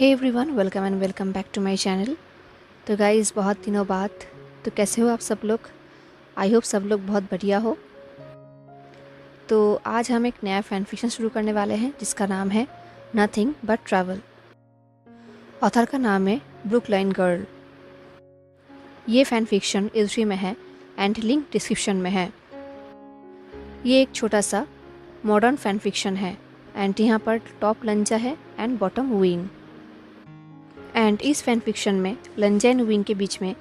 Hey everyone, welcome and welcome back to my channel. तो guys, बहुत दिनों बाद। तो कैसे हो आप सब लोग? आई होप सब लोग बहुत बढ़िया हो। तो आज हम एक नया फ़ैन फिक्शन शुरू करने वाले हैं जिसका नाम है नथिंग बट ट्रैवल। ऑथर का नाम है ब्रुकलाइन गर्ल। ये फ़ैन फिक्शन इल्ट्री में है एंड लिंक डिस्क्रिप्शन में है। ये एक छोटा सा मॉडर्न फ़ैन फिक्शन है एंड यहाँ पर टॉप लंजा है एंड बॉटम विंग। एंड इस फैन फिक्शन में लंजा एंड विंग के बीच में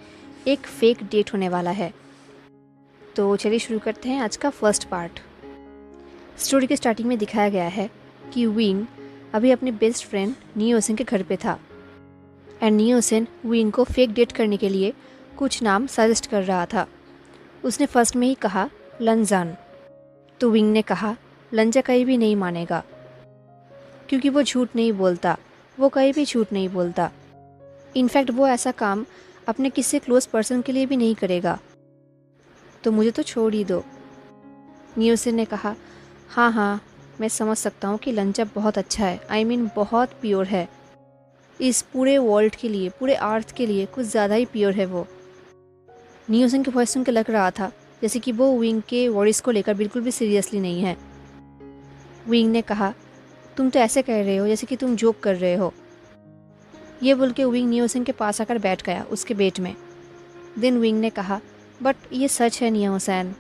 एक फेक डेट होने वाला है। तो चलिए शुरू करते हैं आज का फर्स्ट पार्ट। स्टोरी के स्टार्टिंग में दिखाया गया है कि विंग अभी अपने बेस्ट फ्रेंड नियोसेन के घर पे था एंड नियोसेन विंग को फेक डेट करने के लिए कुछ नाम सजेस्ट कर रहा था। उसने फर्स्ट में ही कहा लंजान। तो विंग ने कहा लंजा कहीं भी नहीं मानेगा क्योंकि वो झूठ नहीं बोलता, वो कहीं भी झूठ नहीं बोलता। इनफैक्ट वो ऐसा काम अपने किसी क्लोज पर्सन के लिए भी नहीं करेगा। तो मुझे तो छोड़ ही दो। नियोसेन ने कहा हाँ हाँ, मैं समझ सकता हूँ कि लंजा बहुत अच्छा है, आई मीन बहुत प्योर है। इस पूरे वर्ल्ड के लिए, पूरे अर्थ के लिए कुछ ज़्यादा ही प्योर है वो। नियोसेन की वॉइस सुन के लग रहा था जैसे कि वो विंग के वॉइस को लेकर बिल्कुल भी सीरियसली नहीं है। विंग ने कहा तुम तो ऐसे कह रहे हो जैसे कि तुम जोक कर रहे हो। ये बोल के विंग नियोसेन के पास आकर बैठ गया उसके बेड में। देन विंग ने कहा बट ये सच है नियोसेन,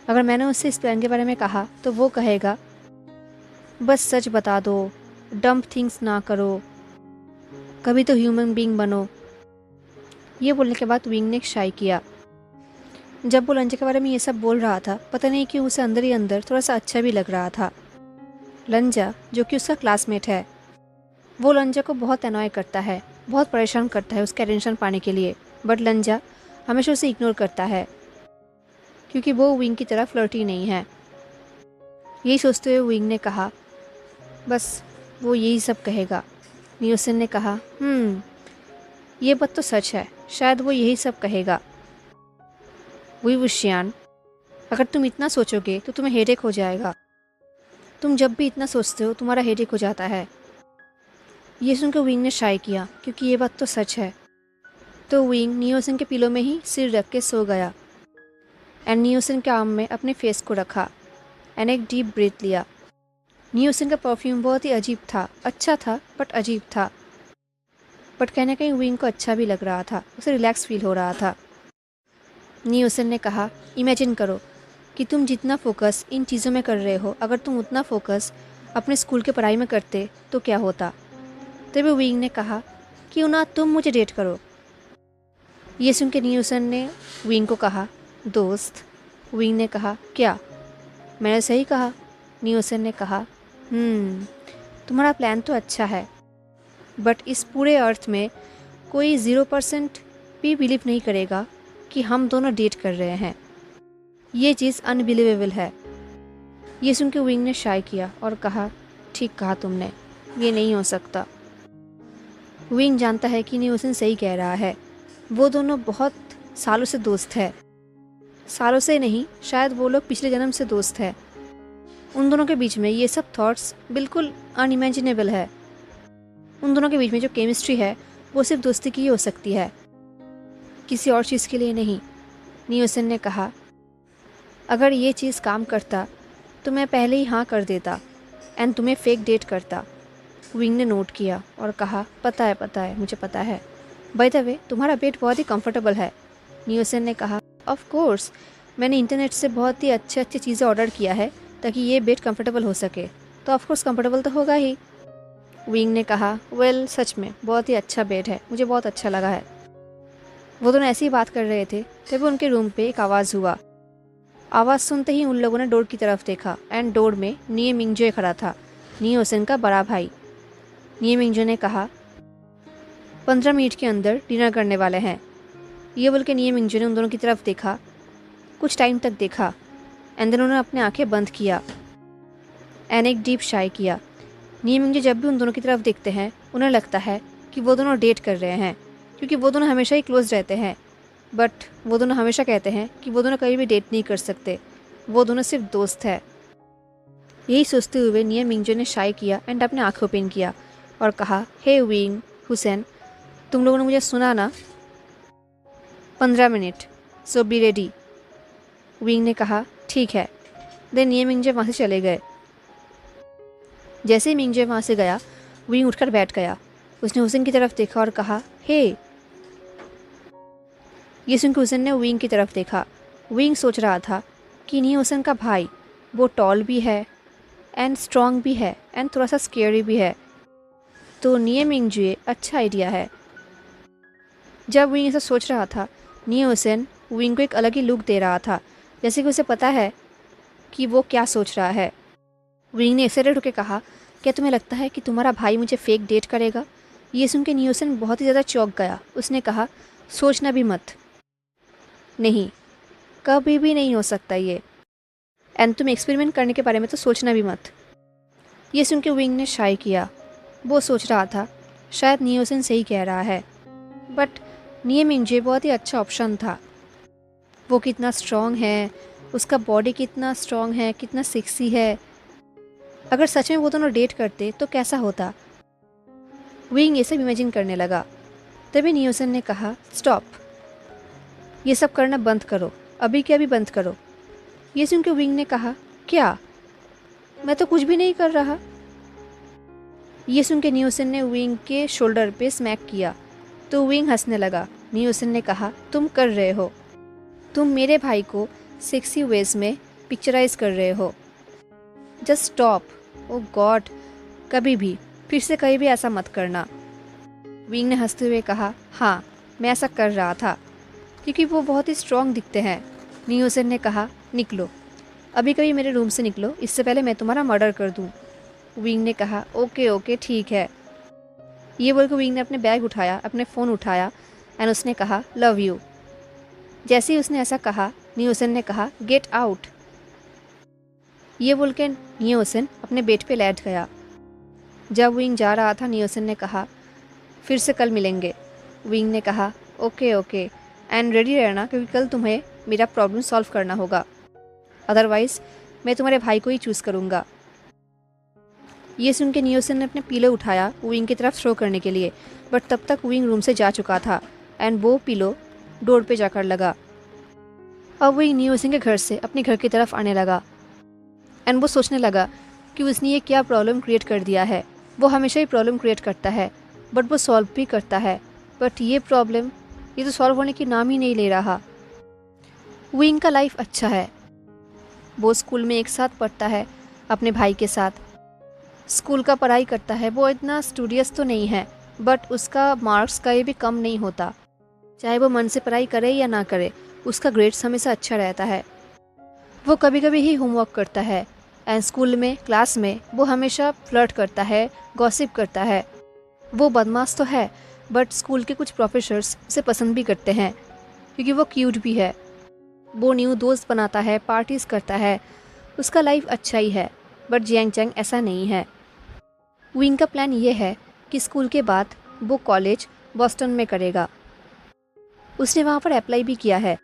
अगर मैंने उससे इस प्लान के बारे में कहा तो वो कहेगा बस सच बता दो, डम्प थिंग्स ना करो, कभी तो ह्यूमन बीइंग बनो। ये बोलने के बाद विंग ने शाई किया। जब वो लंजा के बारे में ये सब बोल रहा था, पता नहीं क्यों उसे अंदर ही अंदर थोड़ा सा अच्छा भी लग रहा था। लंजा जो कि उसका क्लासमेट है, वो लंजा को बहुत अनॉय करता है, बहुत परेशान करता है उसका अटेंशन पाने के लिए। बट लंजा हमेशा उसे इग्नोर करता है क्योंकि वो विंग की तरह फ्लर्टी नहीं है। यही सोचते हुए विंग ने कहा बस वो यही सब कहेगा। नियोसेन ने कहा ये बात तो सच है, शायद वो यही सब कहेगा। वही वुशियान, अगर तुम इतना सोचोगे तो तुम्हें हेडेक हो जाएगा। तुम जब भी इतना सोचते हो तुम्हारा हेडेक हो जाता है। ये सुनकर विंग ने शाई किया क्योंकि ये बात तो सच है। तो विंग नियोसेन के पिलो में ही सिर रख के सो गया एंड नियोसेन के आर्म में अपने फेस को रखा एंड एक डीप ब्रीथ लिया। नियोसेन का परफ्यूम बहुत ही अजीब था, अच्छा था बट अजीब था। बट कहीं ना कहीं विंग को अच्छा भी लग रहा था, उसे रिलैक्स फील हो रहा था। नियोसेन ने कहा इमेजिन करो कि तुम जितना फोकस इन चीज़ों में कर रहे हो, अगर तुम उतना फोकस अपने स्कूल के पढ़ाई में करते तो क्या होता। तभी विंग ने कहा क्यों ना तुम मुझे डेट करो। ये सुन के नियोसेन ने विंग को कहा दोस्त। विंग ने कहा क्या, मैंने सही कहा? नियोसेन ने कहा तुम्हारा प्लान तो अच्छा है बट इस पूरे अर्थ में कोई 0% भी बिलीव नहीं करेगा कि हम दोनों डेट कर रहे हैं। ये चीज़ अनबिलीवेबल है। ये सुन के विंग ने शाई किया और कहा ठीक कहा तुमने, ये नहीं हो सकता। विंग जानता है कि नियोसेन सही कह रहा है। वो दोनों बहुत सालों से दोस्त है, सालों से नहीं, शायद वो लोग पिछले जन्म से दोस्त है। उन दोनों के बीच में ये सब थॉट्स बिल्कुल अनइमेजिनेबल है। उन दोनों के बीच में जो केमिस्ट्री है वो सिर्फ दोस्ती की ही हो सकती है, किसी और चीज़ के लिए नहीं। नियोसेन ने कहा अगर ये चीज़ काम करता तो मैं पहले ही हाँ कर देता एंड तुम्हें फेक डेट करता। विंग ने नोट किया और कहा पता है, मुझे पता है। बाय द वे, तुम्हारा बेड बहुत ही कंफर्टेबल है। नियोसेन ने कहा ऑफ कोर्स, मैंने इंटरनेट से बहुत ही अच्छे चीज़ें ऑर्डर किया है ताकि ये बेड कंफर्टेबल हो सके, तो ऑफ कोर्स कंफर्टेबल तो होगा ही। विंग ने कहा वेल, सच में बहुत ही अच्छा बेड है, मुझे बहुत अच्छा लगा है। वो दोनों ऐसी ही बात कर रहे थे तभी उनके रूम पे एक आवाज़ हुआ। आवाज़ सुनते ही उन लोगों ने डोर की तरफ देखा एंड डोर में निये मिंगजो खड़ा था, नियोसेन का बड़ा भाई। निये मिंगजो ने कहा 15 मिनट के अंदर डिनर करने वाले हैं। ये बोल के निये मिंगजो ने उन दोनों की तरफ देखा, कुछ टाइम तक देखा एंड देन उन्होंने अपने आंखें बंद किया एंड एक डीप शाई किया। निये मिंगजो जब भी उन दोनों की तरफ देखते हैं उन्हें लगता है कि वो दोनों डेट कर रहे हैं क्योंकि वो दोनों हमेशा ही क्लोज रहते हैं। बट वो दोनों हमेशा कहते हैं कि वो दोनों कभी भी डेट नहीं कर सकते, वो दोनों सिर्फ दोस्त है। यही सोचते हुए निये मिंगजो ने शाई किया एंड अपने आँखें ओपन किया और कहा, हे विंग, हुसैन, तुम लोगों ने मुझे सुना ना? 15 minute, so be ready. Wing ने कहा, ठीक है। देन ये मिंगजे वहाँ से चले गए। जैसे ही मिंगजे वहाँ से गया, विंग उठकर बैठ गया। उसने हुसैन की तरफ देखा और कहा, हे। ये सुनकर हुसैन ने विंग की तरफ देखा। विंग सोच रहा था कि नहीं, हुसैन का भाई, वो टॉल भी है एंड स्ट्रॉन्ग भी है एंड थोड़ा सा स्केरी भी है, तो निये मिंगजे अच्छा आइडिया है। जब विंग ऐसा सोच रहा था, निये हुसैन विंग को एक अलग ही लुक दे रहा था, जैसे कि उसे पता है कि वो क्या सोच रहा है। विंग ने एक्साइटेड होकर कहा, क्या तुम्हें लगता है कि तुम्हारा भाई मुझे फेक डेट करेगा? ये सुन के निये हुसैन बहुत ही ज़्यादा चौंक गया। उसने कहा, सोचना भी मत। नहीं, कभी भी नहीं हो सकता ये, एंड तुम एक्सपेरिमेंट करने के बारे में तो सोचना भी मत। ये सुन के विंग ने शाय किया। वो सोच रहा था शायद निये हुसैन सही कह रहा है, बट निये मिंगजे बहुत ही अच्छा ऑप्शन था। वो कितना स्ट्रॉन्ग है, उसका बॉडी कितना स्ट्रॉन्ग है, कितना सेक्सी है। अगर सच में वो दोनों डेट करते तो कैसा होता? विंग ये सब इमेजिन करने लगा। तभी निये हुसैन ने कहा, स्टॉप, ये सब करना बंद करो, अभी के अभी बंद करो। ये सुन के विंग ने कहा, क्या? मैं तो कुछ भी नहीं कर रहा। ये सुन के निये हुसैन ने विंग के शोल्डर पे स्मैक किया तो विंग हंसने लगा। निये हुसैन ने कहा, तुम कर रहे हो, तुम मेरे भाई को सेक्सी वेज में पिक्चराइज कर रहे हो। Just stop. ओ गॉड, कभी भी फिर से कहीं भी ऐसा मत करना। विंग ने हंसते हुए कहा, हाँ, मैं ऐसा कर रहा था क्योंकि वो बहुत ही स्ट्रॉन्ग दिखते हैं। निये हुसैन ने कहा, निकलो, अभी कभी मेरे रूम से निकलो, इससे पहले मैं तुम्हारा मर्डर कर दूँ। विंग ने कहा, ओके ओके ठीक है। ये बोलकर विंग ने अपने बैग उठाया, अपने फ़ोन उठाया एंड उसने कहा, लव यू। जैसे ही उसने ऐसा कहा, निये हुसैन ने कहा, गेट आउट। ये बोल के निये हुसैन अपने बेड पे लेट गया। जब विंग जा रहा था, निये हुसैन ने कहा, फिर से कल मिलेंगे। विंग ने कहा, ओके ओके, एंड रेडी रहना क्योंकि कल तुम्हें मेरा प्रॉब्लम सॉल्व करना होगा, अदरवाइज़ मैं तुम्हारे भाई को ही चूज़ करूँगा। ये सुन के निये हुसैन ने अपने पिलो उठाया विंग की तरफ थ्रो करने के लिए, बट तब तक विंग रूम से जा चुका था एंड वो पिलो डोर पे जाकर लगा। अब विंग निये हुसैन के घर से अपने घर की तरफ आने लगा एंड वो सोचने लगा कि उसने ये क्या प्रॉब्लम क्रिएट कर दिया है। वो हमेशा ही प्रॉब्लम क्रिएट करता है, बट वो सॉल्व भी करता है, बट ये प्रॉब्लम, ये तो सॉल्व होने की नाम ही नहीं ले रहा। विंग का लाइफ अच्छा है, वो स्कूल में एक साथ पढ़ता है अपने भाई के साथ, स्कूल का पढ़ाई करता है। वो इतना स्टूडियस तो नहीं है, बट उसका मार्क्स का ये भी कम नहीं होता। चाहे वो मन से पढ़ाई करे या ना करे, उसका ग्रेड्स हमेशा अच्छा रहता है। वो कभी कभी ही होमवर्क करता है एंड स्कूल में, क्लास में वो हमेशा फ्लर्ट करता है, गॉसिप करता है। वो बदमाश तो है, बट स्कूल के कुछ प्रोफेसर्स उसे पसंद भी करते हैं क्योंकि वो क्यूट भी है। वो न्यू दोस्त बनाता है, पार्टीज़ करता है। उसका लाइफ अच्छा ही है, बट जियांग चैंग ऐसा नहीं है। विंग का प्लान ये है कि स्कूल के बाद वो कॉलेज बॉस्टन में करेगा। उसने वहाँ पर अप्लाई भी किया है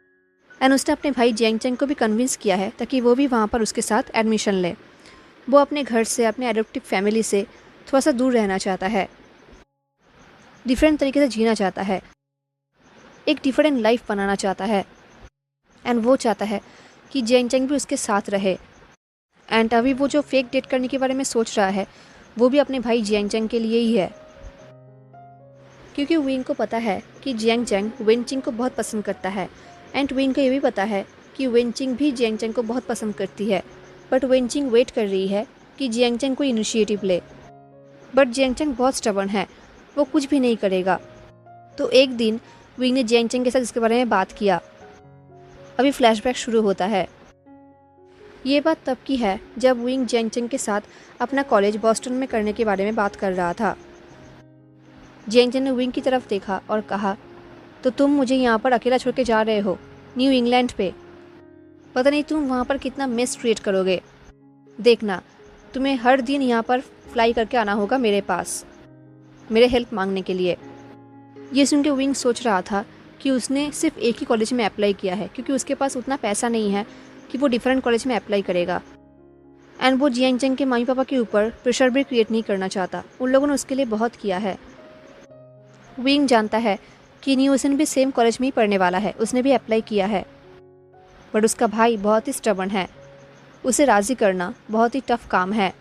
एंड उसने अपने भाई जियांग चैंग को भी कन्विंस किया है ताकि वो भी वहाँ पर उसके साथ एडमिशन ले। वो अपने घर से, अपने एडॉप्टिव फैमिली से थोड़ा सा दूर रहना चाहता है, डिफरेंट तरीके से जीना चाहता है, एक डिफरेंट लाइफ बनाना चाहता है एंड वो चाहता है कि जियांग चैंग भी उसके साथ रहे। एंड अभी वो जो फेक डेट करने के बारे में सोच रहा है, वो भी अपने भाई जियांग चैंग के लिए ही है, क्योंकि विंग को पता है कि जियांग चैंग वेनचिंग को बहुत पसंद करता है एंड विंग को ये भी पता है कि वेनचिंग भी जियांग चैंग को बहुत पसंद करती है। बट वेनचिंग वेट कर रही है कि जियांग चैंग कोई इनिशिएटिव ले, बट जियांग चैंग बहुत स्टबर्न है, वो कुछ भी नहीं करेगा। तो एक दिन विंग ने जियांग चैंग के साथ इसके बारे में बात किया। अभी फ्लैशबैक शुरू होता है। ये बात तब की है जब विंग जियांग चैंग के साथ अपना कॉलेज बॉस्टन में करने के बारे में बात कर रहा था। जियांग चैंग ने विंग की तरफ देखा और कहा, तो तुम मुझे यहाँ पर अकेला छोड़ के जा रहे हो न्यू इंग्लैंड पे? पता नहीं तुम वहाँ पर कितना मिस क्रिएट करोगे। देखना, तुम्हें हर दिन यहाँ पर फ्लाई करके आना होगा मेरे पास, मेरे हेल्प मांगने के लिए। ये सुन के विंग सोच रहा था कि उसने सिर्फ एक ही कॉलेज में अप्लाई किया है क्योंकि उसके पास उतना पैसा नहीं है कि वो डिफरेंट कॉलेज में अप्लाई करेगा। एंड वो जियांग चंग के मम्मी पापा के ऊपर प्रेशर भी क्रिएट नहीं करना चाहता। उन लोगों ने उसके लिए बहुत किया है। विंग जानता है कि न्यूसन भी सेम कॉलेज में ही पढ़ने वाला है, उसने भी अप्लाई किया है, बट उसका भाई बहुत ही स्टबर्न है, उसे राज़ी करना बहुत ही टफ काम है।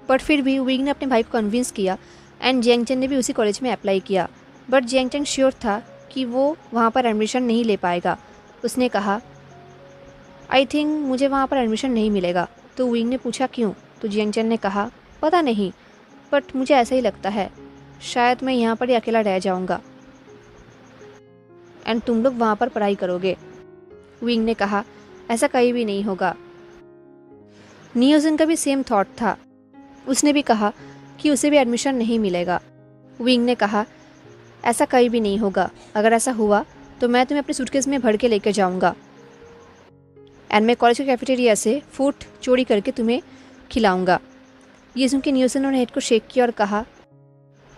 बट फिर भी विंग ने अपने भाई को कन्विंस किया एंड जियांग चंग ने भी उसी कॉलेज में अप्लाई किया। बट जियांग चंग श्योर था कि वो वहाँ पर एडमिशन नहीं ले पाएगा। उसने कहा आई थिंक मुझे वहाँ पर एडमिशन नहीं मिलेगा। तो विंग ने पूछा क्यों? तो जियांग चंग ने कहा पता नहीं, बट मुझे ऐसा ही लगता है, शायद मैं यहाँ पर ही अकेला रह जाऊँगा एंड तुम लोग वहाँ पर पढ़ाई करोगे। विंग ने कहा ऐसा कहीं भी नहीं होगा। नियोजन का भी सेम थॉट था, उसने भी कहा कि उसे भी एडमिशन नहीं मिलेगा। विंग ने कहा ऐसा कहीं भी नहीं होगा, अगर ऐसा हुआ तो मैं तुम्हें अपने सूटकेस में भर के लेकर जाऊँगा एंड मैं कॉलेज के कैफेटेरिया से फूड चोरी करके तुम्हें खिलाऊँगा। ये सुन के नियोजन ने हेड को शेक किया और कहा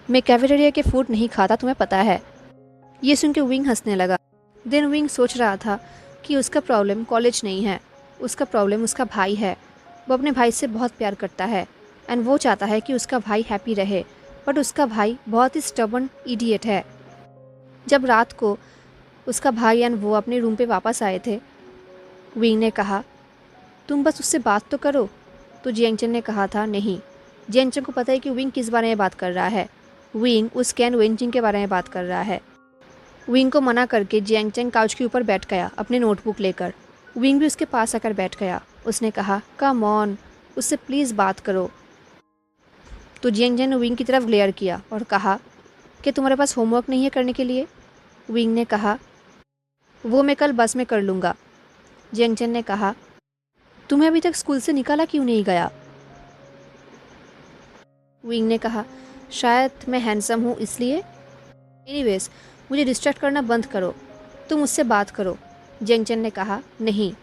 मैं कैफेटेरिया के फूड नहीं खाता, तुम्हें पता है। ये सुन के विंग हंसने लगा। देन विंग सोच रहा था कि उसका प्रॉब्लम कॉलेज नहीं है, उसका प्रॉब्लम उसका भाई है। वो अपने भाई से बहुत प्यार करता है एंड वो चाहता है कि उसका भाई हैप्पी रहे, बट उसका भाई बहुत ही स्टबर्न इडियट है। जब रात को उसका भाई एंड वो अपने रूम पे वापस आए थे, विंग ने कहा तुम बस उससे बात तो करो। तो जियांग चंग ने कहा था नहीं। जियांग चंग को पता है कि विंग किस बारे में बात कर रहा है। विंग उस कैन वेंचिंग के बारे में बात कर रहा है। विंग को मना करके जियांग चंग काउच के ऊपर बैठ गया अपने नोटबुक लेकर। विंग भी उसके पास आकर बैठ गया। उसने कहा कम ऑन, उससे प्लीज़ बात करो। तो जियांग चंग ने विंग की तरफ ग्लेयर किया और कहा कि तुम्हारे पास होमवर्क नहीं है करने के लिए? विंग ने कहा वो मैं कल बस में कर लूँगा। जियांग चंग ने कहा तुम्हें अभी तक स्कूल से निकाला क्यों नहीं गया? विंग ने कहा शायद मैं हैंडसम हूँ इसलिए। एनीवेज मुझे डिस्ट्रैक्ट करना बंद करो, तुम मुझसे बात करो। जियांग चंग ने कहा नहीं,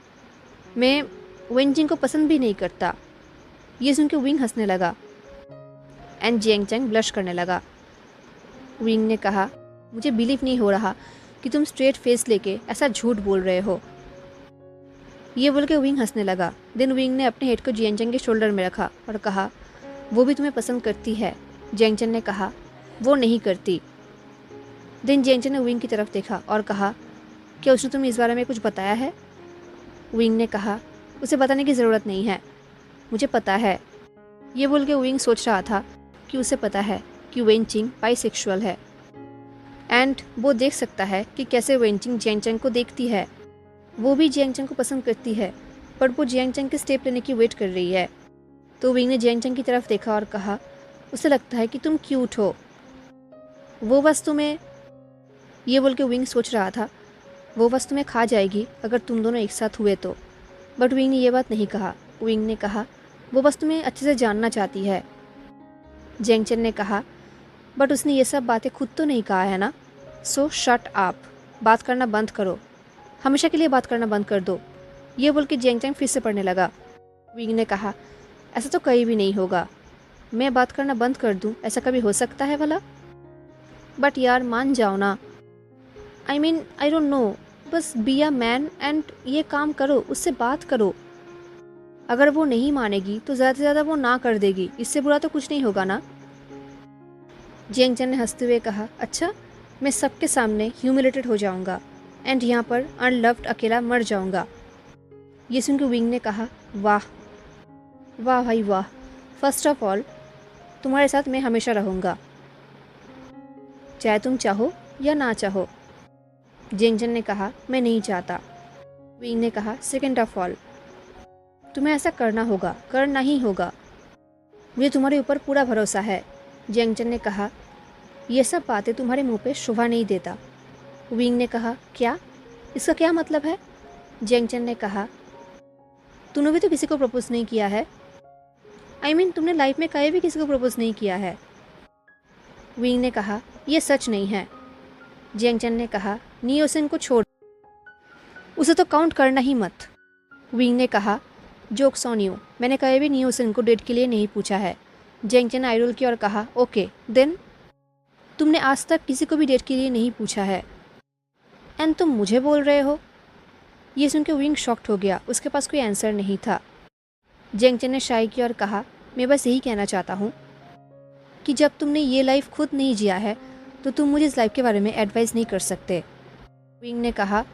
मैं वेंजिंग को पसंद भी नहीं करता। ये सुन के विंग हंसने लगा एंड जियांग चंग ब्लश करने लगा। विंग ने कहा मुझे बिलीव नहीं हो रहा कि तुम स्ट्रेट फेस लेके ऐसा झूठ बोल रहे हो। ये बोल के विंग हंसने लगा। देन विंग ने अपने हेड को जियांग चंग के शोल्डर में रखा और कहा वो भी तुम्हें पसंद करती है। जियांग चंग ने कहा वो नहीं करती। देन जियांग चंग ने विंग की तरफ देखा और कहा क्या उसने तुम्हें इस बारे में कुछ बताया है? विंग ने कहा उसे बताने की ज़रूरत नहीं है, मुझे पता है। ये बोल के विंग सोच रहा था कि उसे पता है कि वेंचिंग बाइसेक्सुअल है एंड वो देख सकता है कि कैसे वेंचिंग जियांग चंग को देखती है। वो भी जियांग चंग को पसंद करती है, बट वो जियांग चंग के स्टेप लेने की वेट कर रही है। तो विंग ने जियांग चंग की तरफ देखा और कहा उसे लगता है कि तुम क्यूट हो, वो बस तुम्हें, ये बोल के विंग सोच रहा था वो बस तुम्हें खा जाएगी अगर तुम दोनों एक साथ हुए तो। बट विंग ने ये बात नहीं कहा। विंग ने कहा वो बस तुम्हें अच्छे से जानना चाहती है। जियांग चंग ने कहा बट उसने ये सब बातें खुद तो नहीं कहा है ना, सो शट अप, बात करना बंद करो, हमेशा के लिए बात करना बंद कर दो। ये बोल के जियांग चंग फिर से पढ़ने लगा। विंग ने कहा ऐसा तो कहीं भी नहीं होगा, मैं बात करना बंद कर दूं, ऐसा कभी हो सकता है भला? बट यार मान जाओ ना, I mean I don't know, बस बी अ मैन एंड ये काम करो, उससे बात करो। अगर वो नहीं मानेगी तो ज़्यादा से ज़्यादा वो ना कर देगी, इससे बुरा तो कुछ नहीं होगा ना। जियांग चंग ने हंसते हुए कहा अच्छा, मैं सबके सामने ह्यूमिलेटेड हो जाऊंगा एंड यहाँ पर अनलव्ड अकेला मर जाऊंगा। ये सुन के विंग ने कहा वाह वाह भाई वाह, फर्स्ट ऑफ ऑल तुम्हारे साथ मैं हमेशा रहूँगा, चाहे तुम चाहो या ना चाहो। जियांग चंग ने कहा मैं नहीं चाहता। विंग ने कहा सेकेंड ऑफ ऑल तुम्हें ऐसा करना होगा, करना ही होगा, मुझे तुम्हारे ऊपर पूरा भरोसा है। जियांग चंग ने कहा ये सब बातें तुम्हारे मुंह पे शोभा नहीं देता। विंग ने कहा क्या, इसका क्या मतलब है? जियांग चंग ने कहा तूने भी तो किसी को प्रपोज नहीं किया है, आई मीन तुमने लाइफ में कहीं भी किसी को प्रपोज नहीं किया है। विंग ने कहा यह सच नहीं है। जियांग चंग ने कहा नियोसन को छोड़, उसे तो काउंट करना ही मत। विंग ने कहा जोक्स ऑन यू, मैंने कहीं भी नियोसन को डेट के लिए नहीं पूछा है। जियांग चंग ने आई रोल किया और कहा ओके देन, तुमने आज तक किसी को भी डेट के लिए नहीं पूछा है एंड तुम मुझे बोल रहे हो? ये सुन के विंग शॉक्ड हो गया, उसके पास कोई आंसर नहीं था। जेंगचन ने शाई किया और कहा, मैं बस यही कहना चाहता हूँ कि जब तुमने ये लाइफ खुद नहीं जिया है तो तुम मुझे इस लाइफ के बारे में एडवाइस नहीं कर सकते। विंग ने कहा,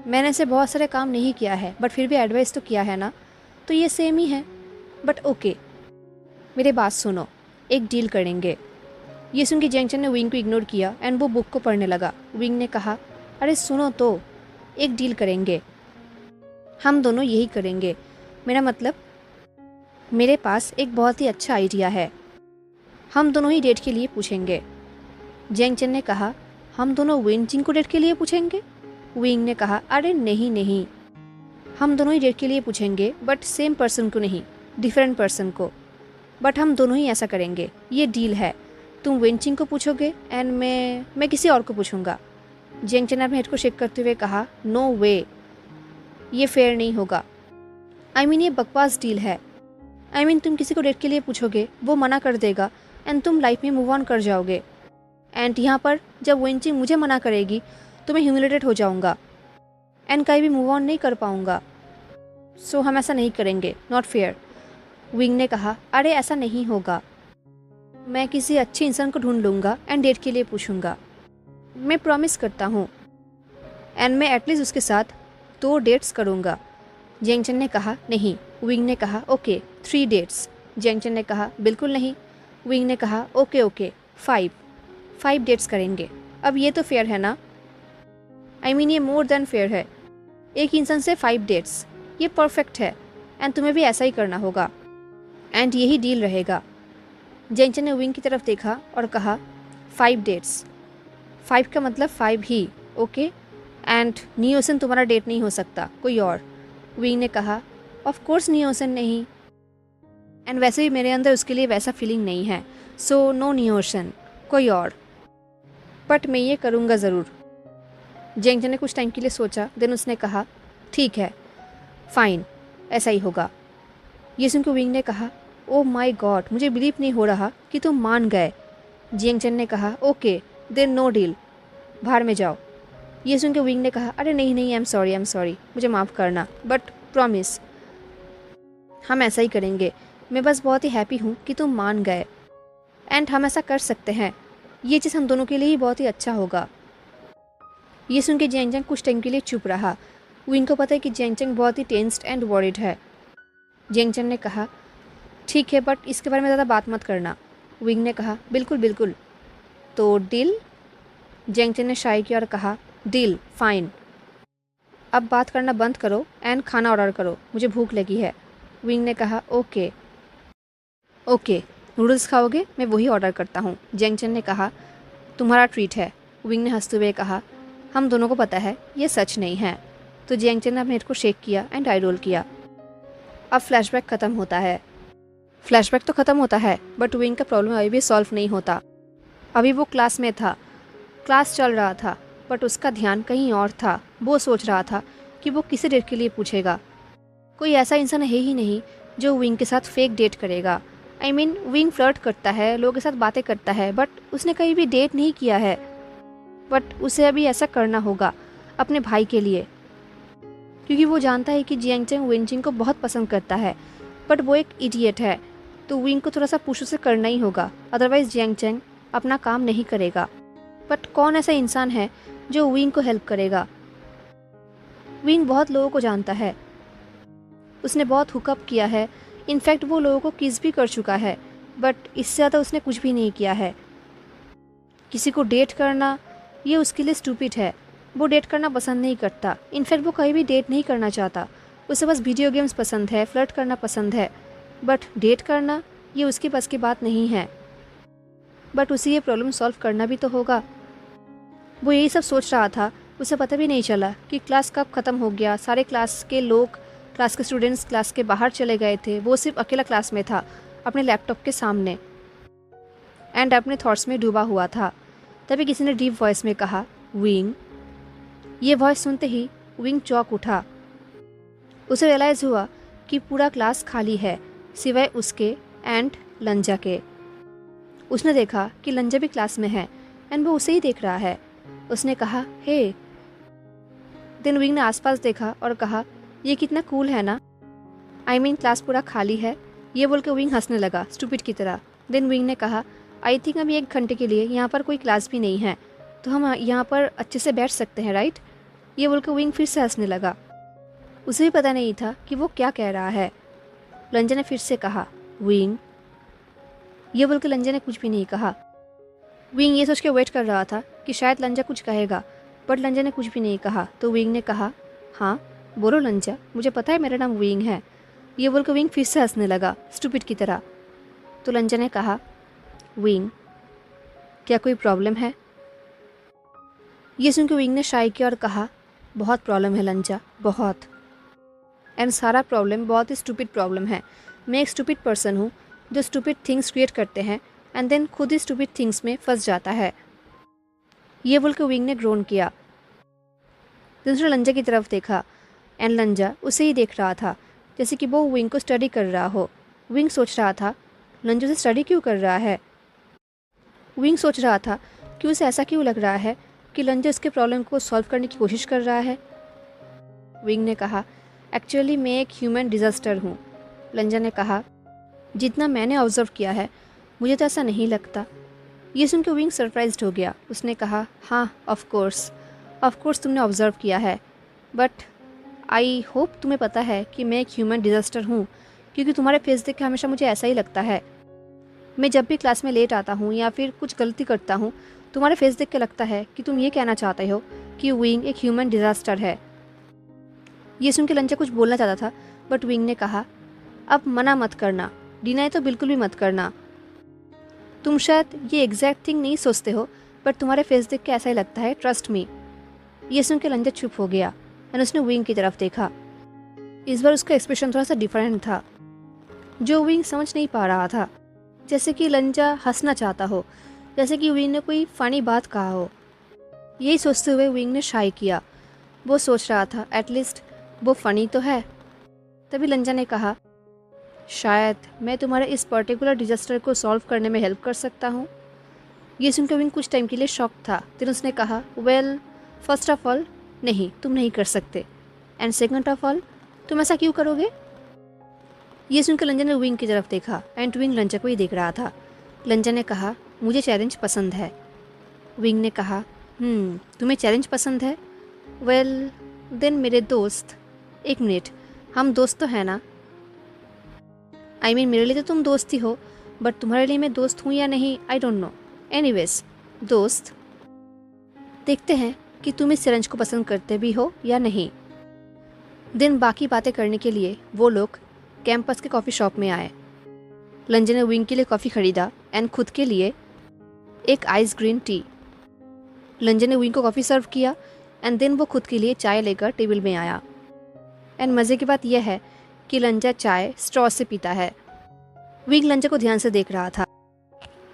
मैंने ऐसे बहुत सारे काम नहीं किया है बट फिर भी एडवाइस तो किया है ना, तो ये सेम ही है। बट ओके, मेरी बात सुनो, एक डील करेंगे। ये सुन के जेंगचन ने विंग को इग्नोर किया एंड वो बुक को पढ़ने लगा। विंग ने कहा, अरे सुनो तो, एक डील करेंगे, हम दोनों यही करेंगे। मेरा मतलब, मेरे पास एक बहुत ही अच्छा आइडिया है, हम दोनों ही डेट के लिए पूछेंगे। जेंगचन ने कहा, हम दोनों वेनजिंग को डेट के लिए पूछेंगे? विंग ने कहा, अरे नहीं नहीं, हम दोनों ही डेट के लिए पूछेंगे बट सेम पर्सन को नहीं, डिफरेंट पर्सन को। बट हम दोनों ही ऐसा करेंगे, ये डील है। तुम वेनचिंग को पूछोगे एंड मैं किसी और को पूछूंगा। जेंगचन ने अपने हेड को शेक करते हुए कहा, नो वे, ये फेयर नहीं होगा। आई मीन ये बकवास डील है। आई मीन तुम किसी को डेट के लिए पूछोगे, वो मना कर देगा एंड तुम लाइफ में मूव ऑन कर जाओगे। एंड यहाँ पर जब वेनचिंग मुझे मना करेगी तो मैं ह्यूमिलेटेड हो जाऊँगा एंड कहीं भी मूव ऑन नहीं कर पाऊँगा। सो हम ऐसा नहीं करेंगे, नॉट फेयर। विंग ने कहा, अरे ऐसा नहीं होगा, मैं किसी अच्छे इंसान को ढूंढ लूँगा एंड डेट के लिए पूछूंगा, मैं प्रॉमिस करता हूँ। एंड मैं एटलीस्ट उसके साथ 2 डेट्स करूँगा। जेंगचन ने कहा, नहीं। विंग ने कहा, ओके 3 डेट्स। जेंगचन ने कहा, बिल्कुल नहीं। विंग ने कहा, ओके ओके 5 डेट्स करेंगे। अब ये तो फेयर है ना? आई मीन ये मोर देन फेयर है। एक इंसान से 5 डेट्स, ये परफेक्ट है एंड तुम्हें भी ऐसा ही करना होगा एंड यही डील रहेगा। जेंगचन ने विंग की तरफ देखा और कहा, 5 डेट्स, 5 का मतलब 5 ही, ओके? एंड नियोसन तुम्हारा डेट नहीं हो सकता, कोई और। विंग ने कहा, ऑफ कोर्स नियोसन नहीं, एंड वैसे भी मेरे अंदर उसके लिए वैसा फीलिंग नहीं है, सो नो नियोसन, कोई और। बट मैं ये करूँगा ज़रूर। जेंगचन ने कुछ टाइम के लिए सोचा, देन उसने कहा, ठीक है, फाइन, ऐसा ही होगा। ये सुन के विंग ने कहा, ओह माय गॉड, मुझे बिलीव नहीं हो रहा कि तुम मान गए। जेंगचन ने कहा, ओके देन नो डील, बाहर में जाओ। ये सुन के विंग ने कहा, अरे नहीं नहीं, आई एम सॉरी, मुझे माफ़ करना, बट प्रॉमिस हम ऐसा ही करेंगे। मैं बस बहुत ही हैप्पी हूँ कि तुम मान गए एंड हम ऐसा कर सकते हैं, ये चीज़ हम दोनों के लिए ही बहुत ही अच्छा होगा। ये सुन के जेंगचन कुछ टाइम के लिए चुप रहा। विंग को पता है कि जेंगचन बहुत ही टेंस्ड एंड वॉरिड है। जेंगचन ने कहा, ठीक है, बट इसके बारे में ज़्यादा बात मत करना। विंग ने कहा, बिल्कुल बिल्कुल, तो डील? जेंगचन ने शाई किया और कहा, डील, फाइन। अब बात करना बंद करो एंड खाना ऑर्डर करो, मुझे भूख लगी है। विंग ने कहा, ओके ओके, नूडल्स खाओगे? मैं वही ऑर्डर करता हूँ। जेंगचन ने कहा, तुम्हारा ट्रीट है। विंग ने हंसते हुए कहा, हम दोनों को पता है ये सच नहीं है। तो जेंगचन ने अपने हेड को शेक किया एंड आई रोल किया। अब फ्लैशबैक ख़त्म होता है। फ्लैशबैक तो ख़त्म होता है बट विंग का प्रॉब्लम अभी भी सॉल्व नहीं होता। अभी वो क्लास में था, क्लास चल रहा था बट उसका ध्यान कहीं और था। वो सोच रहा था कि वो किसे डेट के लिए पूछेगा। कोई ऐसा इंसान है ही नहीं जो विंग के साथ फेक डेट करेगा। आई मीन विंग फ्लर्ट करता है, लोगों के साथ बातें करता है, बट उसने कहीं भी डेट नहीं किया है। बट उसे अभी ऐसा करना होगा अपने भाई के लिए, क्योंकि वो जानता है कि जेंगचन वेनचिंग को बहुत पसंद करता है, बट वो एक इडियट है। तो विंग को थोड़ा सा पुश उसे करना ही होगा, अदरवाइज जेंगचन अपना काम नहीं करेगा। बट कौन ऐसा इंसान है जो विंग को हेल्प करेगा? विंग बहुत लोगों को जानता है, उसने बहुत हुकअप किया है, इनफैक्ट वो लोगों को किस भी कर चुका है, बट इससे ज़्यादा उसने कुछ भी नहीं किया है। किसी को डेट करना ये उसके लिए स्टूपिड है। वो डेट करना पसंद नहीं करता, इनफैक्ट वो कहीं भी डेट नहीं करना चाहता। उसे बस वीडियो गेम्स पसंद है, फ्लर्ट करना पसंद है, बट डेट करना ये उसके बस की बात नहीं है। बट उसे ये प्रॉब्लम सॉल्व करना भी तो होगा। वो यही सब सोच रहा था, उसे पता भी नहीं चला कि क्लास कब ख़त्म हो गया। सारे क्लास के लोग, क्लास के स्टूडेंट्स क्लास के बाहर चले गए थे। वो सिर्फ अकेला क्लास में था अपने लैपटॉप के सामने एंड अपने थॉट्स में डूबा हुआ था। तभी किसी ने डीप वॉइस में कहा, विंग। ये वॉइस सुनते ही विंग चौंक उठा। उसे रियलाइज़ हुआ कि पूरा क्लास खाली है सिवाय उसके एंड लंजा के। उसने देखा कि लंजा भी क्लास में है एंड वो उसे ही देख रहा है। उसने कहा, हे। देन विंग ने आसपास देखा और कहा, ये कितना कूल है ना। क्लास पूरा खाली है। ये बोल के विंग हंसने लगा स्टूपिड की तरह। देन विंग ने कहा, आई थिंक अभी 1 घंटे के लिए यहाँ पर कोई क्लास भी नहीं है, तो हम यहाँ पर अच्छे से बैठ सकते हैं, राइट? ये बोल के विंग फिर से हंसने लगा। उसे भी पता नहीं था कि वो क्या कह रहा है। लंजा ने फिर से कहा, विंग। ये बोल के लंजा ने कुछ भी नहीं कहा। विंग ये सोच के वेट कर रहा था कि शायद लंजा कुछ कहेगा, बट लंजा ने कुछ भी नहीं कहा। तो विंग ने कहा, हाँ बोलो लंजा, मुझे पता है मेरा नाम विंग है। ये बोल के विंग फिर से हंसने लगा स्टूपिड की तरह। तो लंजा ने कहा, विंग क्या कोई प्रॉब्लम है? ये सुन के विंग ने शाय किया और कहा, बहुत प्रॉब्लम है लंजा, बहुत। एंड सारा प्रॉब्लम बहुत ही स्टूपिड प्रॉब्लम है। मैं एक स्टूपिड पर्सन हूँ जो स्टूपिड थिंग्स क्रिएट करते हैं एंड देन खुद ही स्टूपिड थिंग्स में फंस जाता है। ये बोल के विंग ने ग्रोन किया। दूसरा लंजा की तरफ देखा एंड लंजा उसे ही देख रहा था जैसे कि वो विंग को स्टडी कर रहा हो। विंग सोच रहा था, लंजा उसे स्टडी क्यों कर रहा है? विंग सोच रहा था कि उसे ऐसा क्यों लग रहा है कि लंजा उसके प्रॉब्लम को सॉल्व करने की कोशिश कर रहा है। विंग ने कहा, एक्चुअली मैं एक ह्यूमन डिज़ास्टर हूँ। लंजा ने कहा, जितना मैंने ऑब्जर्व किया है मुझे तो ऐसा नहीं लगता। ये सुन के विंग सरप्राइज्ड हो गया। उसने कहा, हाँ ऑफ कोर्स तुमने ऑब्जर्व किया है, बट आई होप तुम्हें पता है कि मैं एक ह्यूमन डिज़ास्टर हूँ, क्योंकि तुम्हारे फेस देख के हमेशा मुझे ऐसा ही लगता है। मैं जब भी क्लास में लेट आता हूँ या फिर कुछ गलती करता हूँ, तुम्हारे फेस देख के लगता है कि तुम ये कहना चाहते हो कि विंग एक ह्यूमन डिज़ास्टर है। ये सुन के लंजा कुछ बोलना चाहता था, बट विंग ने कहा, अब मना मत करना, डिनाई तो बिल्कुल भी मत करना। तुम शायद ये एग्जैक्ट थिंग नहीं सोचते हो, बट तुम्हारे फेस देख के ऐसा ही लगता है, ट्रस्ट मी। ये सुन के लंजा चुप हो गया और उसने विंग की तरफ देखा। इस बार उसका एक्सप्रेशन थोड़ा सा डिफरेंट था, जो विंग समझ नहीं पा रहा था। जैसे कि लंजा हंसना चाहता हो, जैसे कि विंग ने कोई फ़नी बात कहा हो। यही सोचते हुए विंग ने शाय किया। वो सोच रहा था एटलीस्ट वो फ़नी तो है। तभी लंजा ने कहा, शायद मैं तुम्हारे इस पर्टिकुलर डिजास्टर को सॉल्व करने में हेल्प कर सकता हूँ। ये सुनकर विंग कुछ टाइम के लिए शॉक था। फिर उसने कहा, वेल फर्स्ट ऑफ ऑल नहीं, तुम नहीं कर सकते, एंड सेकंड ऑफ ऑल तुम ऐसा क्यों करोगे? ये सुनकर लंजा ने विंग की तरफ देखा एंड विंग लंजा को ही देख रहा था। लंजा ने कहा, मुझे चैलेंज पसंद है। विंग ने कहा, तुम्हें चैलेंज पसंद है? वेल देन मेरे दोस्त, एक मिनट, हम दोस्त तो हैं ना? मेरे लिए तो तुम दोस्त ही हो, बट तुम्हारे लिए मैं दोस्त हूँ या नहीं आई डोंट नो। एनीवेज दोस्त, देखते हैं कि तुम इस चैलेंज को पसंद करते भी हो या नहीं। दिन बाकी बातें करने के लिए वो लोग कैंपस के कॉफ़ी शॉप में आए। लंजा ने विंग के लिए कॉफ़ी ख़रीदा एंड खुद के लिए एक आइस ग्रीन टी। लंजा ने विंग को कॉफ़ी सर्व किया एंड देन वो खुद के लिए चाय लेकर टेबल में आया। एंड मज़े की बात यह है कि लंजा चाय स्ट्रॉ से पीता है। विंग लंजा को ध्यान से देख रहा था।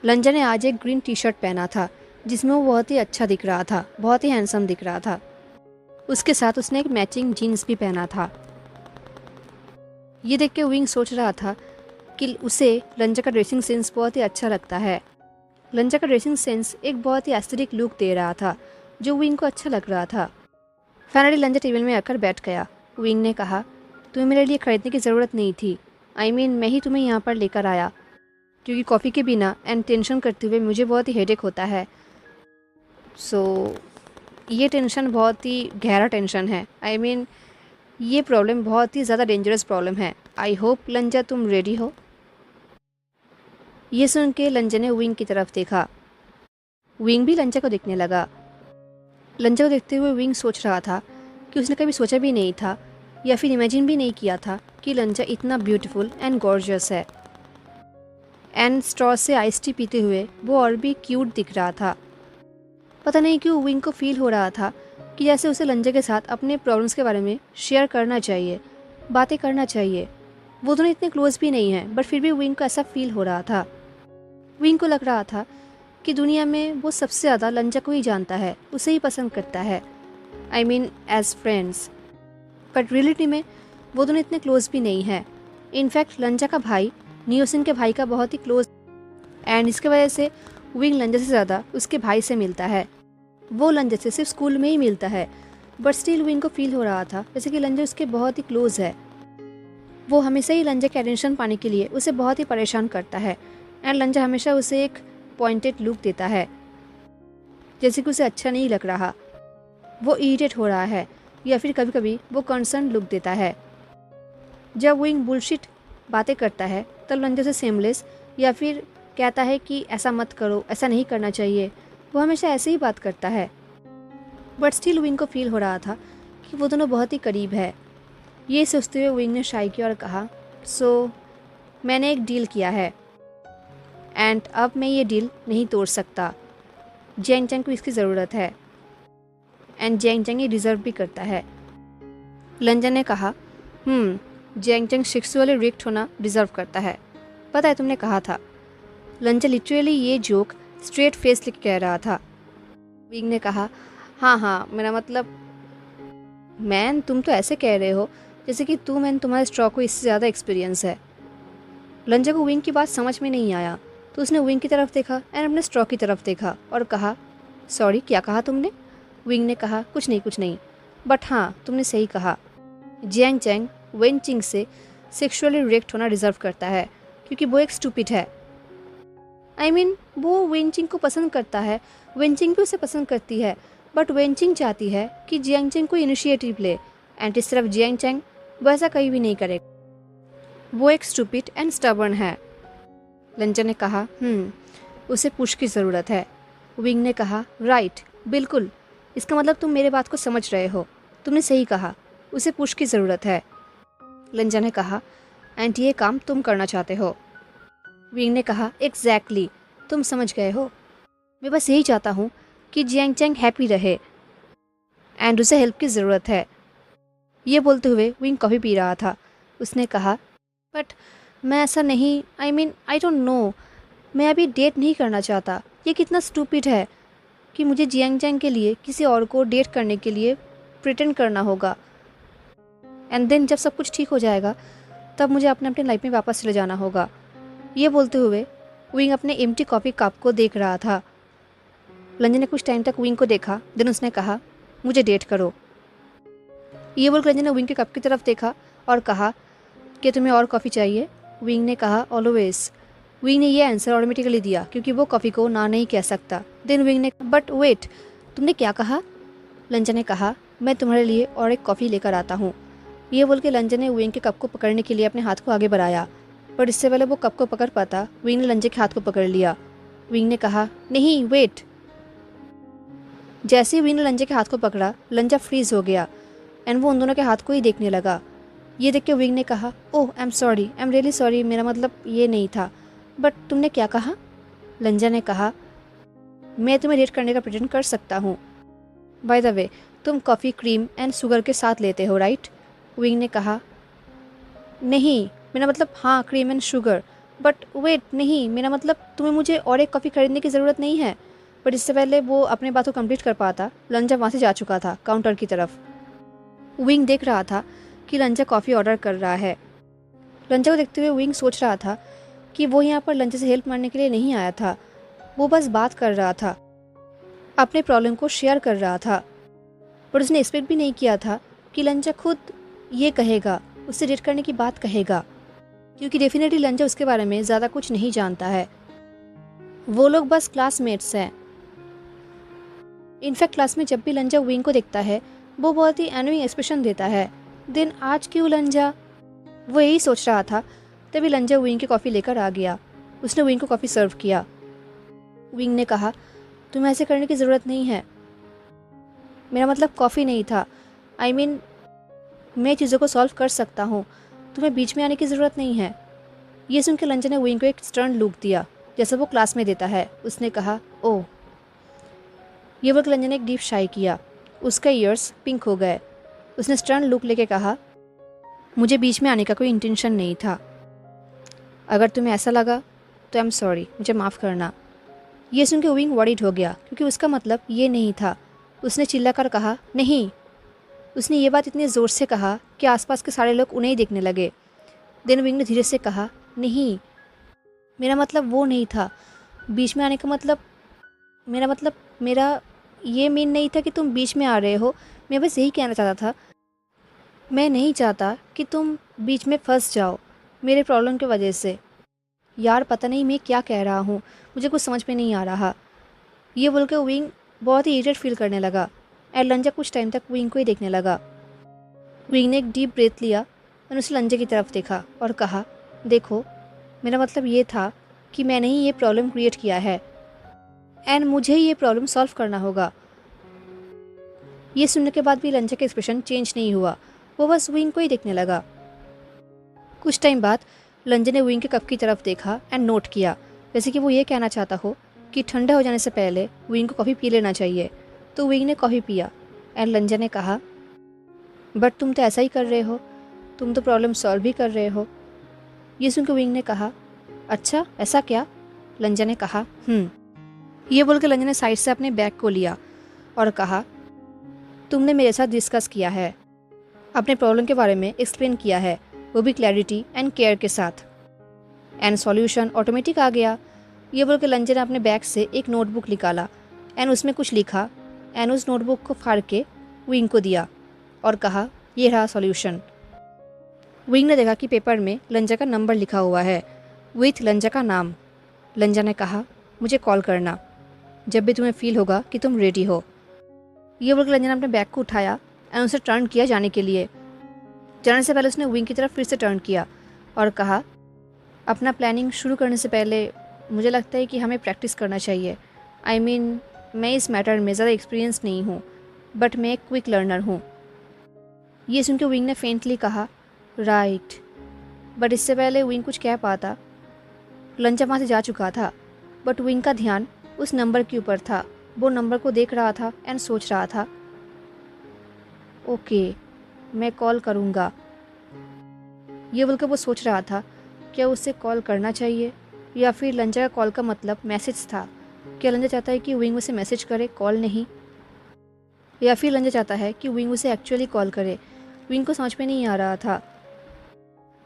लंजा ने आज एक ग्रीन टी शर्ट पहना था जिसमें वो बहुत ही अच्छा दिख रहा था, बहुत ही हैंडसम दिख रहा था। उसके साथ उसने एक मैचिंग जीन्स भी पहना था। ये देख के विंग सोच रहा था कि उसे लंजा का ड्रेसिंग सेंस बहुत ही अच्छा लगता है। लंजा का ड्रेसिंग सेंस एक बहुत ही एस्थेटिक लुक दे रहा था जो विंग को अच्छा लग रहा था। फाइनली लंजा टेबल में आकर बैठ गया। विंग ने कहा, तुम्हें मेरे लिए ख़रीदने की ज़रूरत नहीं थी। मैं ही तुम्हें यहाँ पर लेकर आया, क्योंकि कॉफ़ी के बिना एंड टेंशन करते हुए मुझे बहुत ही हेडेक होता है। ये टेंशन बहुत ही गहरा टेंशन है। ये प्रॉब्लम बहुत ही ज़्यादा डेंजरस प्रॉब्लम है। आई होप लंजा तुम रेडी हो। ये सुन के लंजा ने विंग की तरफ देखा। विंग भी लंजा को देखने लगा। लंजा को देखते हुए विंग सोच रहा था कि उसने कभी सोचा भी नहीं था या फिर इमेजिन भी नहीं किया था कि लंजा इतना ब्यूटीफुल एंड गॉर्जियस है। एंड स्ट्रॉ से आइस टी पीते हुए वो और भी क्यूट दिख रहा था। पता नहीं क्यों विंग को फील हो रहा था कि जैसे उसे लंजा के साथ अपने प्रॉब्लम्स के बारे में शेयर करना चाहिए, बातें करना चाहिए। वो दोनों इतने क्लोज भी नहीं हैं, बट फिर भी विंग को ऐसा फील हो रहा था। विंग को लग रहा था कि दुनिया में वो सबसे ज़्यादा लंजा को ही जानता है, उसे ही पसंद करता है, एज फ्रेंड्स। बट रियलिटी में वो दोनों इतने क्लोज भी नहीं है। इनफैक्ट लंजा का भाई नियोसिन के भाई का बहुत ही क्लोज, एंड इसके वजह से विंग लंजा से ज़्यादा उसके भाई से मिलता है। वो लंजा से सिर्फ स्कूल में ही मिलता है, बट स्टिल विंग को फील हो रहा था जैसे कि लंजा उसके बहुत ही क्लोज है। वो हमेशा ही लंजा के अटेंशन पाने के लिए उसे बहुत ही परेशान करता है एंड लंजा हमेशा उसे एक पॉइंटेड लुक देता है, जैसे कि उसे अच्छा नहीं लग रहा, वो इरिटेट हो रहा है, या फिर कभी कभी वो कंसर्न लुक देता है। जब विंग बुलशिट बातें करता है तब लंजा उसे सेमलेस या फिर कहता है कि ऐसा मत करो, ऐसा नहीं करना चाहिए। वो हमेशा ऐसे ही बात करता है, बट स्टिल विंग को फील हो रहा था कि वो दोनों बहुत ही करीब है। ये सोचते हुए विंग ने शाई किया और कहा, सो मैंने एक डील किया है एंड अब मैं ये डील नहीं तोड़ सकता। जैंग चैंग को इसकी ज़रूरत है एंड जैंग चैंग ये डिज़र्व भी करता है। लंजा ने कहा, जैंग चैंग सेक्सुअली रिक्ट होना डिज़र्व करता है, पता है तुमने कहा था। लंजा लिटरली ये जोक स्ट्रेट फेस लेके कह रहा था। विंग ने कहा, हाँ मेरा मतलब मैन तुम तो ऐसे कह रहे हो जैसे कि तुम एंड तुम्हारे स्ट्रॉ को इससे ज़्यादा एक्सपीरियंस है। लंजा को विंग की बात समझ में नहीं आया तो उसने विंग की तरफ देखा एंड अपने स्ट्रॉ की तरफ देखा और कहा, सॉरी क्या कहा तुमने? विंग ने कहा, कुछ नहीं, बट हाँ तुमने सही कहा। जैंग चैंग वेन चिंग से सेक्सुअली रिएक्ट होना डिज़र्व करता है क्योंकि वो एक स्टूपिड है। वो वेन चिंग को पसंद करता है, वेन चिंग भी उसे पसंद करती है, बट वेन चिंग चाहती है कि जैंग चैंग को इनिशिएटिव ले एंड इस तरफ जैंग चैंग वो ऐसा कहीं भी नहीं करेगा। वो एक स्टूपिड एंड स्टबर्न है। लंजा ने कहा, उसे पुश की ज़रूरत है। विंग ने कहा, राइट, बिल्कुल, इसका मतलब तुम मेरे बात को समझ रहे हो, तुमने सही कहा, उसे पुश की ज़रूरत है। लंजा ने कहा, एंड ये काम तुम करना चाहते हो। विंग ने कहा, एग्जैक्टली, तुम समझ गए हो, मैं बस यही चाहता हूँ कि जैंग चैंग हैप्पी रहे एंड उसे हेल्प की ज़रूरत है। ये बोलते हुए विंग कॉफ़ी पी रहा था। उसने कहा, बट मैं ऐसा नहीं, आई डोंट नो, मैं अभी डेट नहीं करना चाहता। ये कितना स्टूपिड है कि मुझे जैंग चैंग के लिए किसी और को डेट करने के लिए प्रिटेंड करना होगा एंड देन जब सब कुछ ठीक हो जाएगा तब मुझे अपने लाइफ में वापस चले जाना होगा। ये बोलते हुए विंग अपने एम्प्टी कॉफ़ी कप को देख रहा था। लंजा ने कुछ टाइम तक विंग को देखा, देन उसने कहा, मुझे डेट करो। ये बोलकर लंजा ने विंग के कप की तरफ देखा और कहा, कि तुम्हें और कॉफ़ी चाहिए? विंग ने कहा, ऑलवेज। विंग ने यह आंसर ऑटोमेटिकली दिया क्योंकि वो कॉफ़ी को ना नहीं कह सकता। देन विंग ने, बट वेट, तुमने क्या कहा? लंजा ने कहा, मैं तुम्हारे लिए और एक कॉफ़ी लेकर आता हूँ। ये बोल के लंजा ने विंग के कप को पकड़ने के लिए अपने हाथ को आगे बढ़ाया, पर इससे पहले वो कप को पकड़ पाता विंग ने लंजा के हाथ को पकड़ लिया। विंग ने कहा, नहीं वेट। जैसे ही विंग ने लंजा के हाथ को पकड़ा, लंजा फ्रीज हो गया एंड वो उन दोनों के हाथ को ही देखने लगा। ये देख के विंग ने कहा, ओह आई एम रियली सॉरी, मेरा मतलब ये नहीं था। बट तुमने क्या कहा? लंजा ने कहा, मैं तुम्हें डेट करने का प्रिटेंड कर सकता हूँ। बाय द वे, तुम कॉफ़ी क्रीम एंड शुगर के साथ लेते हो राइट? विंग ने कहा, नहीं, मेरा मतलब हाँ cream and sugar. But wait, नहीं, मेरा मतलब तुम्हें मुझे और एक कॉफ़ी खरीदने की ज़रूरत नहीं है। बट इससे पहले वो अपने बात को कंप्लीट कर पाता, लंजा वहाँ से जा चुका था काउंटर की तरफ। विंग देख रहा था कि लंजा कॉफ़ी ऑर्डर कर रहा है। लंजा को देखते हुए विंग सोच रहा था कि वो यहाँ पर लंजा से हेल्प मांगने के लिए नहीं आया था, वो बस बात कर रहा था, अपने प्रॉब्लम को शेयर कर रहा था। पर उसने एक्सपेक्ट भी नहीं किया था कि लंजा खुद ये कहेगा, उससे डेट करने की बात कहेगा, क्योंकि डेफिनेटली लंजा उसके बारे में ज़्यादा कुछ नहीं जानता है। वो लोग बस क्लासमेट्स हैं। इनफैक्ट क्लास में जब भी लंजा विंग को देखता है वो बहुत ही एनोइंग एक्सप्रेशन देता है। दिन आज क्यों लंजा? वो यही सोच रहा था तभी लंजा विंग की कॉफ़ी लेकर आ गया। उसने विंग को कॉफ़ी सर्व किया। विंग ने कहा, तुम्हें ऐसे करने की ज़रूरत नहीं है, मेरा मतलब कॉफ़ी नहीं था। मैं चीज़ों को सॉल्व कर सकता हूँ, तुम्हें बीच में आने की ज़रूरत नहीं है। ये सुन के लंजा ने विंग को एक स्टर्न लुक दिया जैसा वो क्लास में देता है। उसने कहा, ओह। ये वक्त लंजा ने एक डीप शाई किया, उसका ईयर्स पिंक हो गए। उसने स्टर्न लुक लेके कहा, मुझे बीच में आने का कोई इंटेंशन नहीं था, अगर तुम्हें ऐसा लगा तो आई एम सॉरी, मुझे माफ़ करना। ये सुन के विंग वरीड हो गया क्योंकि उसका मतलब ये नहीं था। उसने चिल्लाकर कहा, नहीं। उसने ये बात इतने ज़ोर से कहा कि आसपास के सारे लोग उन्हें ही देखने लगे। देन विंग ने धीरे से कहा, नहीं, मेरा मतलब वो नहीं था, बीच में आने का मतलब, मेरा ये मीन नहीं था कि तुम बीच में आ रहे हो, मैं बस यही कहना चाहता था मैं नहीं चाहता कि तुम बीच में फंस जाओ मेरे प्रॉब्लम की वजह से। यार पता नहीं मैं क्या कह रहा हूँ, मुझे कुछ समझ में नहीं आ रहा। ये बोल के विंग बहुत ही इरिटेट फील करने लगा। एंड लंजा कुछ टाइम तक विंग को ही देखने लगा। विंग ने एक डीप ब्रेथ लिया और उस लंजे की तरफ देखा और कहा, देखो मेरा मतलब ये था कि मैंने ही ये प्रॉब्लम क्रिएट किया है एंड मुझे ही ये प्रॉब्लम सॉल्व करना होगा। ये सुनने के बाद भी लंजा का एक्सप्रेशन चेंज नहीं हुआ, वो बस विंग को ही देखने लगा। कुछ टाइम बाद लंजा ने विंग के कप की तरफ देखा एंड नोट किया, जैसे कि वो ये कहना चाहता हो कि ठंडा हो जाने से पहले विंग को कॉफ़ी पी लेना चाहिए। तो विंग ने कॉफ़ी पिया एंड लंजा ने कहा, बट तुम तो ऐसा ही कर रहे हो, तुम तो प्रॉब्लम सॉल्व भी कर रहे हो। ये सुनकर विंग ने कहा, अच्छा ऐसा क्या? लंजा ने कहा, ये बोल के लंजा ने साइड से अपने बैग को लिया और कहा, तुमने मेरे साथ डिस्कस किया है, अपने प्रॉब्लम के बारे में एक्सप्लेन किया है, वो भी क्लैरिटी एंड केयर के साथ, एंड सॉल्यूशन ऑटोमेटिक आ गया। ये बोल के लंजा ने अपने बैग से एक नोटबुक निकाला एंड उसमें कुछ लिखा एंड उस नोटबुक को फाड़ के विंग को दिया और कहा, ये रहा सॉल्यूशन। विंग ने देखा कि पेपर में लंजा का नंबर लिखा हुआ है विथ लंजा का नाम। लंजा ने कहा, मुझे कॉल करना जब भी तुम्हें फील होगा कि तुम रेडी हो। ये बोलकर लंजा ने अपने बैग को उठाया एंड उसे टर्न किया जाने के लिए। जाने से पहले उसने विंग की तरफ फिर से टर्न किया और कहा, अपना प्लानिंग शुरू करने से पहले मुझे लगता है कि हमें प्रैक्टिस करना चाहिए। आई मीन मैं इस मैटर में ज़्यादा एक्सपीरियंस नहीं हूँ, बट मैं एक क्विक लर्नर हूँ। ये सुनकर विंग ने फेंटली कहा, राइट। बट इससे पहले विंग कुछ कह पाता, लंजा वहाँ से जा चुका था, बट विंग का ध्यान उस नंबर के ऊपर था। वो नंबर को देख रहा था एंड सोच रहा था, ओके मैं कॉल करूँगा। ये बोलकर वो सोच रहा था, क्या उसे कॉल करना चाहिए या फिर लंजा का कॉल का मतलब मैसेज था। क्या लंजा चाहता है कि विंग उसे मैसेज करे, कॉल नहीं, या फिर लंजा चाहता है कि विंग उसे एक्चुअली कॉल करे। विंग को समझ में नहीं आ रहा था।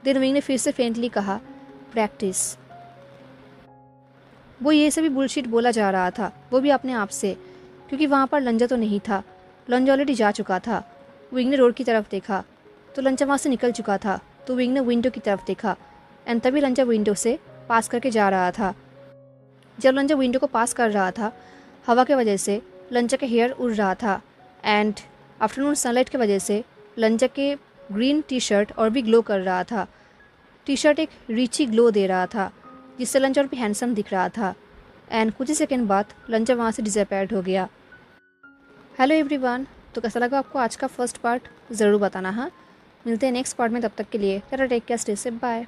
देन विंग ने फिर से फेंटली कहा, प्रैक्टिस। वो ये सभी बुलशिट बोला जा रहा था, वो भी अपने आप से, क्योंकि वहाँ पर लंजा तो नहीं था। लंजा ऑलरेडी जा चुका था। विंग ने रोड की तरफ देखा तो लंजा वहाँ से निकल चुका था। तो विंग ने विंडो की तरफ देखा एंड तभी लंजा विंडो से पास करके जा रहा था। जब लंजा विंडो को पास कर रहा था, हवा की वजह से लंजा का हेयर उड़ रहा था एंड आफ्टरनून सनलाइट की वजह से लंजा के ग्रीन टी शर्ट और भी ग्लो कर रहा था। टी शर्ट एक रिची ग्लो दे रहा था जिससे लंजा और भी हैंडसम दिख रहा था। एंड कुछ ही सेकेंड बाद लंजा वहाँ से डिसअपीयर्ड हो गया। हेलो एवरीवन, तो कैसा लगा आपको आज का फर्स्ट पार्ट ज़रूर बताना। हाँ, मिलते हैं नेक्स्ट पार्ट में, तब तक के लिए take care, stay safe, bye.